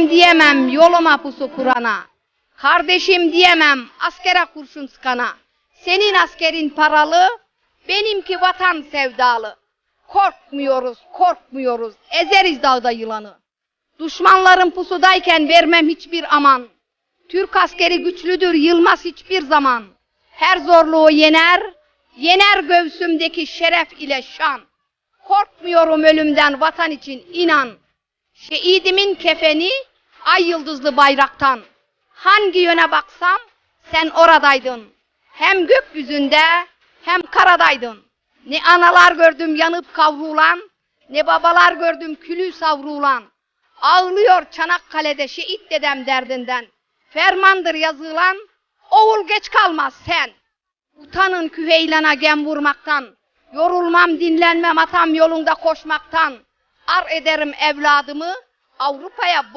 Kardeşim diyemem yoluma pusu kurana. Kardeşim diyemem askere kurşun sıkana. Senin askerin paralı, benimki vatan sevdalı. Korkmuyoruz, korkmuyoruz, ezeriz dağda yılanı. Düşmanların pusudayken vermem hiçbir aman. Türk askeri güçlüdür, yılmaz hiçbir zaman. Her zorluğu yener, yener göğsümdeki şeref ile şan. Korkmuyorum ölümden, vatan için inan. Şehidimin kefeni, ay yıldızlı bayraktan. Hangi yöne baksam, sen oradaydın. Hem gökyüzünde, hem karadaydın. Ne analar gördüm yanıp kavrulan, ne babalar gördüm külü savrulan. Ağlıyor Çanakkale'de şehit dedem derdinden. Fermandır yazılan, oğul geç kalmaz sen. Utanın Küheylana gem vurmaktan. Yorulmam dinlenmem atam yolunda koşmaktan. Ar ederim evladımı Avrupa'ya borç.